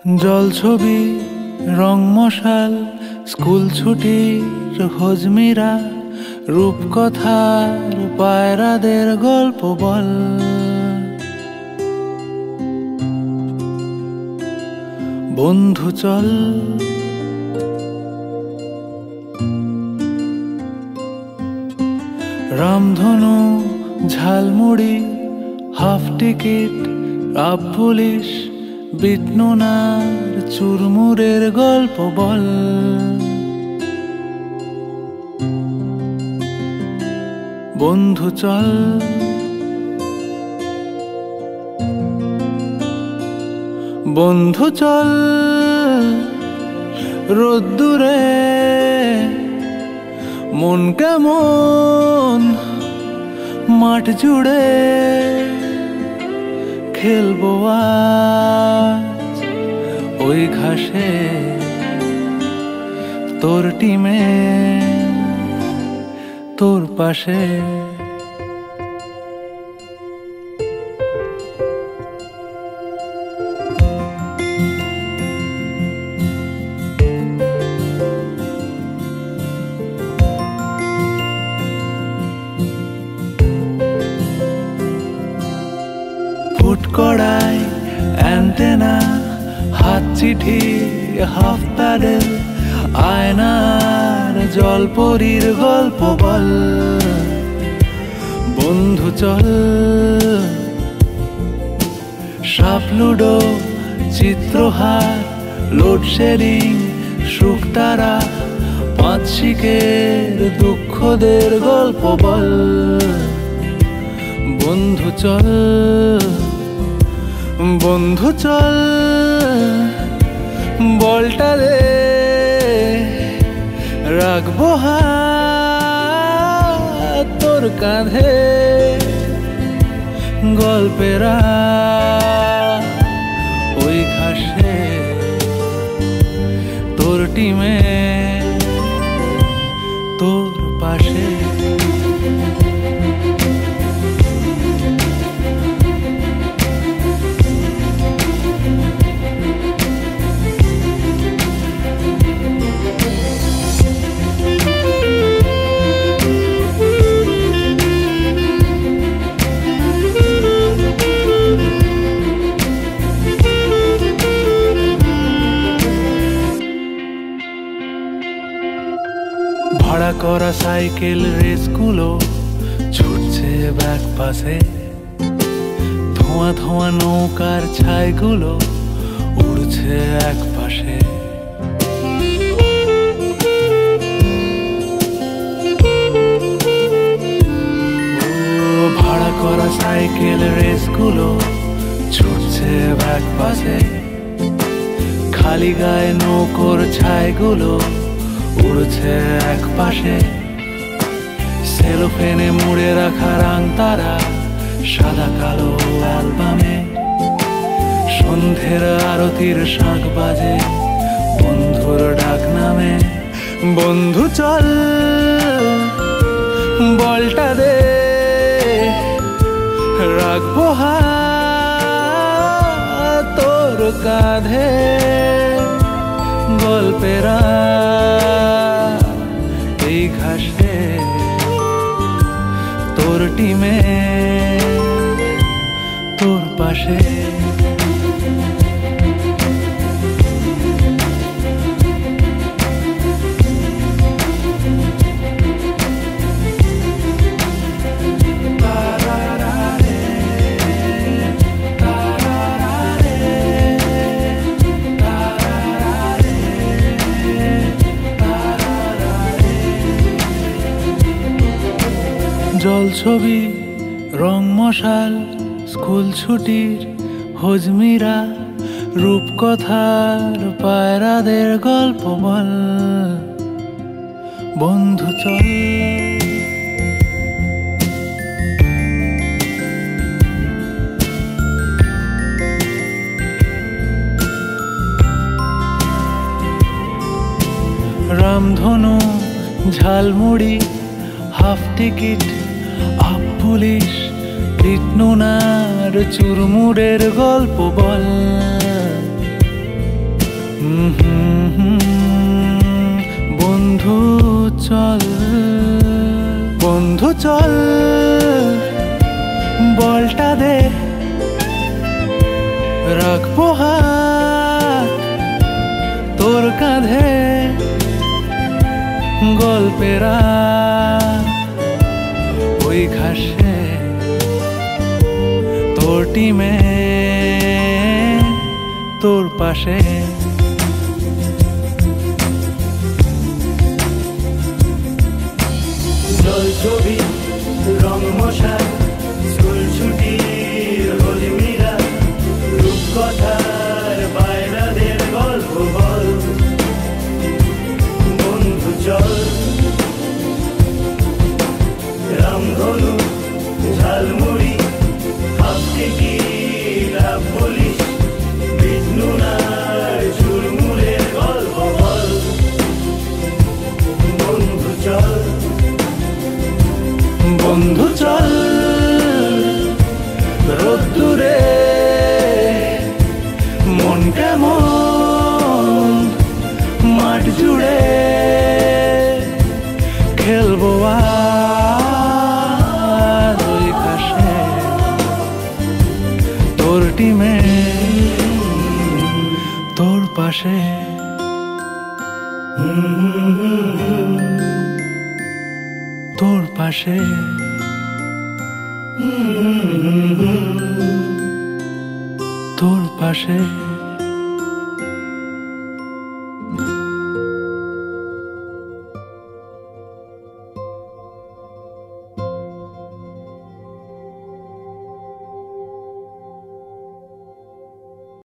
জলছবি রং মশাল স্কুল ছুটির হজমিরা রূপকথার পায়রাদের গল্প বল। বন্ধু চল রামধনু ঝালমুড়ি হাফ টিকিট আপ পুলিশ বিটনুনার চুরমুরের গল্প বল। বন্ধু চল বন্ধু চল রোদ্দুরে মন কেমন মাঠ জুড়ে খেলবো আজ ওই ঘাসে তোর টিমে তোর পাশে। কড়াই অ্যান্টেনা হাত চিঠি হাফ প্যাডেল আয়নার জলপরীর গল্প বল। বন্ধু চল সাপ লুডো চিত্রহার লোডশেডিং শুকতারা পাঁচ শিকের দুঃখদের গল্প বল। বন্ধু চল বন্ধু চল বলটা দে রাখবো হাত তোর কাঁধে গল্পেরা ওই ঘাসে তোর টিমে তোর পাশে। ভাড়া করা সাইকেল রেসগুলো ছুটছে ব্যাক পাশে, ধোঁয়া ধোঁয়া নৌকার ছাইগুলো উড়ছে এক পাশে। ভাড়া করা সাইকেল রেসগুলো ছুটছে ব্যাক পাশে, খালি গায়ে নৌকোর ছাইগুলো উড়ছে এক পাশে। সেলোফেনে মুড়ে রাখা রাং তারা সাদা কালো অ্যালবামে, সন্ধ্যের আরতির শাঁখ বাজে বন্ধুর ডাক নামে। বন্ধু চল বলটা দে রাখবো হাত তোর কাঁধে গল্পেরা এই ঘাসে তোর টিমে তোর পাশে। জলছবি রং মশাল স্কুল ছুটির হজমিরা রূপকথার পায়রাদের গল্প বল। বন্ধু চল রামধনু ঝালমুড়ি হাফ টিকিট আপ পুলিশ বিটনুনার চুরমুরের গল্প বল। বন্ধু চল, বন্ধু চল, বলটা দে, রাখবো হাত তোর কাঁধে, গল্পেরা ওই ঘাসে, তোর টিমে তোর পাশে। জল ছবি রং মশাই, স্কুল ছুটির হলিমিরা, রূপকথার বাইরাদের গল্প বল। বন্ধু চল, রামধনু ঝালমুড়ি, হাফতে কি লাভ বলিস, বিষ্ণুনার ঝুলমুলের গল্প বল। বন্ধু চল, বন্ধু চল, রোদ্দুরে মন কেমন মাঠ জুড়ে, খেলবো আর ওই ঘাসে, তোর টিমে তোর পাশে। তোর পাশে, তোর পাশে।